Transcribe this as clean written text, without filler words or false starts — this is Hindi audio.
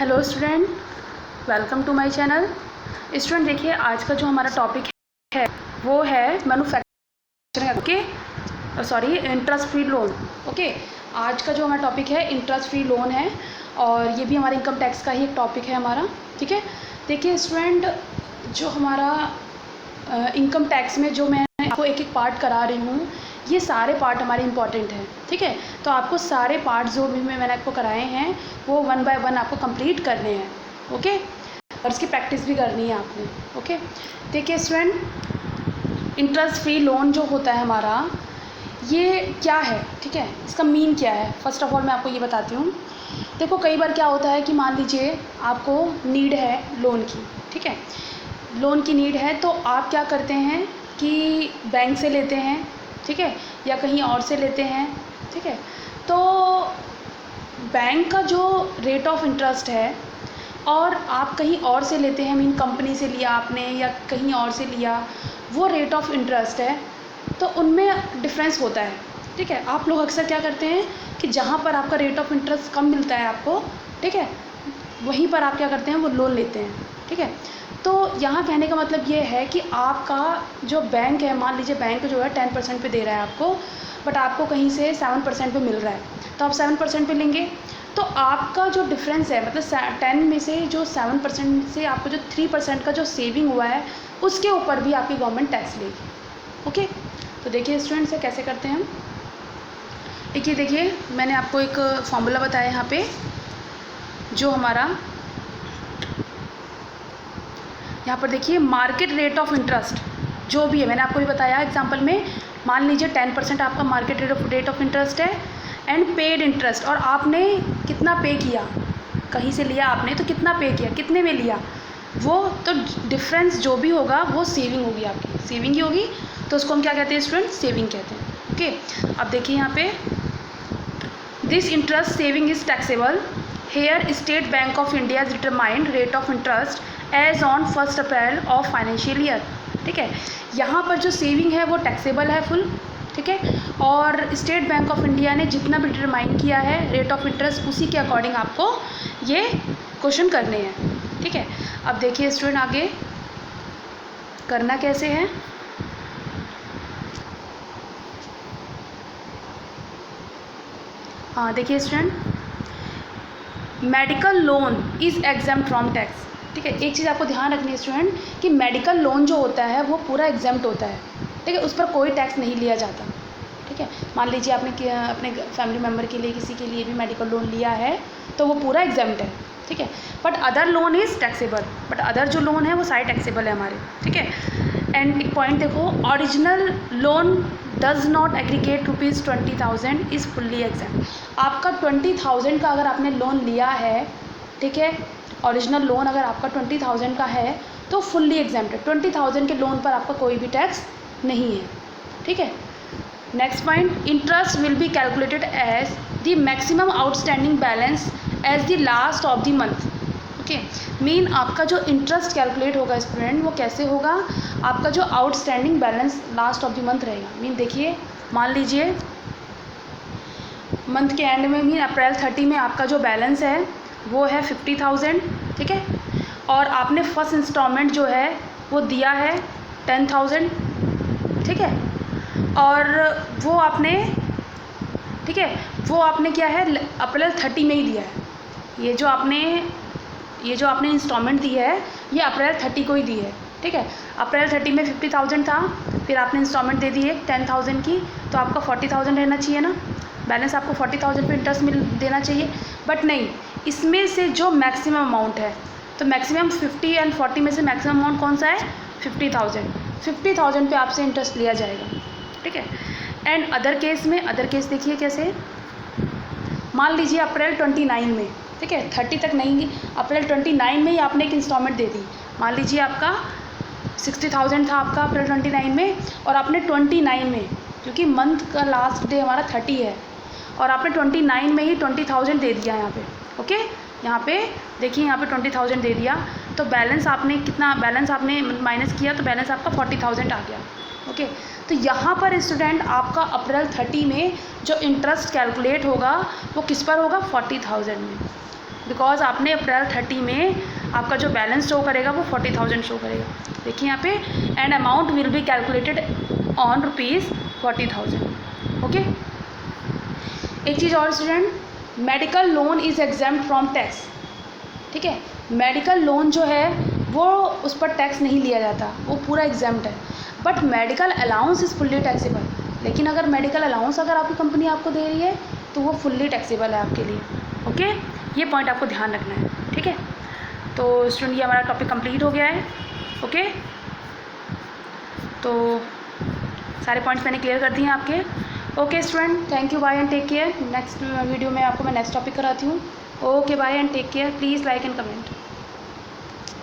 Hello student, welcome to my channel. Student देखिए, आज का जो हमारा टॉपिक है वो है manufacturing interest free loan. Okay, आज का जो हमारा टॉपिक है इंटरेस्ट फ्री लोन है और ये भी हमारे इनकम टैक्स का ही एक टॉपिक है हमारा। ठीक है, देखिए स्टूडेंट, जो हमारा इनकम टैक्स में जो मैं आपको एक एक पार्ट करा रही हूँ, ये सारे पार्ट हमारे इम्पॉर्टेंट हैं। ठीक है, तो आपको सारे पार्ट जो भी मैंने आपको कराए हैं वो 1 बाय 1 आपको कंप्लीट करने हैं। ओके, और इसकी प्रैक्टिस भी करनी है आपने। ओके, देखिए स्टूडेंट, इंटरेस्ट फ्री लोन जो होता है हमारा, ये क्या है? ठीक है, इसका मीन क्या है? फर्स्ट ऑफ ऑल मैं आपको ये बताती हूँ। देखो, कई बार क्या होता है कि मान लीजिए आपको नीड है लोन की। ठीक है, लोन की नीड है तो आप क्या करते हैं कि बैंक से लेते हैं, ठीक है, या कहीं और से लेते हैं। ठीक है, तो बैंक का जो रेट ऑफ इंटरेस्ट है और आप कहीं और से लेते हैं, मीन कंपनी से लिया आपने या कहीं और से लिया, वो रेट ऑफ इंटरेस्ट है, तो उनमें डिफरेंस होता है। ठीक है, आप लोग अक्सर क्या करते हैं कि जहाँ पर आपका रेट ऑफ इंटरेस्ट कम मिलता है आपको, ठीक है, वहीं पर आप क्या करते हैं, वो लोन लेते हैं। ठीक है, तो यहाँ कहने का मतलब ये है कि आपका जो बैंक है, मान लीजिए बैंक जो है 10% पे दे रहा है आपको, बट आपको कहीं से 7% पे मिल रहा है, तो आप 7% पे लेंगे, तो आपका जो डिफरेंस है, मतलब 10 में से जो 7% से आपको जो 3% का जो सेविंग हुआ है, उसके ऊपर भी आपकी गवर्नमेंट टैक्स लेगी। ओके, तो देखिए स्टूडेंट्स, कैसे करते हैं हम। देखिए मैंने आपको एक फॉर्मूला बताया यहाँ पे, जो हमारा यहाँ पर देखिए मार्केट रेट ऑफ इंटरेस्ट जो भी है, मैंने आपको भी बताया एग्जांपल में, मान लीजिए 10% आपका मार्केट रेट ऑफ इंटरेस्ट है एंड पेड इंटरेस्ट, और आपने कितना पे किया, कहीं से लिया आपने तो कितना पे किया, कितने में लिया, वो तो डिफरेंस जो भी होगा वो सेविंग होगी, आपकी सेविंग ही होगी, तो उसको हम क्या कहते हैं स्टूडेंट? सेविंग कहते हैं। ओके, अब देखिए यहाँ पे, this interest saving is taxable here State Bank of India determined rate of interest as on 1 April of financial year. ठीक है, यहाँ पर जो सेविंग है वो टैक्सेबल है फुल। ठीक है, और स्टेट बैंक ऑफ इंडिया ने जितना भी डिटरमाइन किया है रेट ऑफ इंटरेस्ट, उसी के अकॉर्डिंग आपको ये क्वेश्चन करने हैं। ठीक है, अब देखिए स्टूडेंट, आगे करना कैसे है। हाँ देखिए student, medical loan is exempt from tax. ठीक है, एक चीज़ आपको ध्यान रखनी है स्टूडेंट कि मेडिकल लोन जो होता है वो पूरा एग्जाम्प्ट होता है। ठीक है, उस पर कोई टैक्स नहीं लिया जाता। ठीक है, मान लीजिए आपने अपने फैमिली मेम्बर के लिए, किसी के लिए भी मेडिकल लोन लिया है तो वो पूरा एग्जाम्प्ट है। ठीक है, but other loan is taxable, but other जो लोन है वो सारे टैक्सेबल है हमारे। ठीक है, एंड एक पॉइंट देखो, original loan does not aggregate ₹20,000 is fully exempt. आपका 20,000 का अगर आपने लोन लिया है, ठीक है, ओरिजिनल लोन अगर आपका 20,000 का है तो फुल्ली एग्जाम्प्ट है। 20,000 के लोन पर आपका कोई भी टैक्स नहीं है। ठीक है, next point, interest will be calculated as the maximum outstanding balance as the last of the month. Okay, mean आपका जो इंटरेस्ट कैलकुलेट होगा स्टूडेंट, वो कैसे होगा, आपका जो outstanding balance last of the month रहेगा। मीन देखिए, मान लीजिए मंथ के एंड में, मीन अप्रैल 30 में आपका जो बैलेंस है वो है 50,000। ठीक है, और आपने फर्स्ट इंस्टॉलमेंट जो है वो दिया है 10,000। ठीक है, और वो आपने, ठीक है, वो आपने क्या है, अप्रैल 30 में ही दिया है। ये जो आपने इंस्टॉलमेंट दी है ये अप्रैल 30 को ही दी है। ठीक है, अप्रैल 30 में 50,000 था, फिर आपने इंस्टॉलमेंट दे दी है 10,000 की, तो आपका 40,000 रहना चाहिए ना, बैलेंस आपको 40,000 पे इंटरेस्ट देना चाहिए। बट नहीं, इसमें से जो मैक्सिमम अमाउंट है, तो मैक्सिमम 50 एंड 40 में से मैक्सिमम अमाउंट कौन सा है? 50,000। 50,000 पे आपसे इंटरेस्ट लिया जाएगा। ठीक है, एंड अदर केस में, अदर केस देखिए कैसे, मान लीजिए अप्रैल 29 में, ठीक है, 30 तक नहीं, अप्रैल 29 में ही आपने एक इंस्टॉलमेंट दे दी। मान लीजिए आपका 60,000 था आपका अप्रैल 29 में, और आपने 29 में, क्योंकि मंथ का लास्ट डे हमारा 30 है, और आपने 29 में ही 20,000 दे दिया यहाँ पे। ओके, यहाँ पे देखिए, यहाँ पे 20,000 दे दिया, तो बैलेंस आपने कितना, बैलेंस आपने माइनस किया तो बैलेंस आपका 40,000 आ गया। ओके, तो यहाँ पर स्टूडेंट आपका अप्रैल 30 में जो इंटरेस्ट कैलकुलेट होगा वो किस पर होगा? 40,000 में। बिकॉज आपने अप्रैल 30 में आपका जो बैलेंस शो करेगा वो 40,000 शो करेगा। देखिए यहाँ पे and amount will be calculated on ₹40,000। Okay, एक चीज़ और student, medical loan is exempt from tax. ठीक है, मेडिकल लोन जो है वो उस पर टैक्स नहीं लिया जाता, वो पूरा एग्जाम्प्ट है। But medical allowance is fully taxable. लेकिन अगर मेडिकल अलाउंस अगर आपकी कंपनी आपको दे रही है तो वो फुल्ली टैक्सेबल है आपके लिए। ओके, ये पॉइंट आपको ध्यान रखना है। ठीक है, तो स्टूडेंट ये हमारा टॉपिक कंप्लीट हो गया है। ओके, तो सारे पॉइंट्स मैंने क्लियर कर दिए हैं आपके। Okay student, thank you, bye and take care. Next video में आपको मैं नेक्स्ट टॉपिक कराती हूँ। Okay, bye and take care. Please like and comment.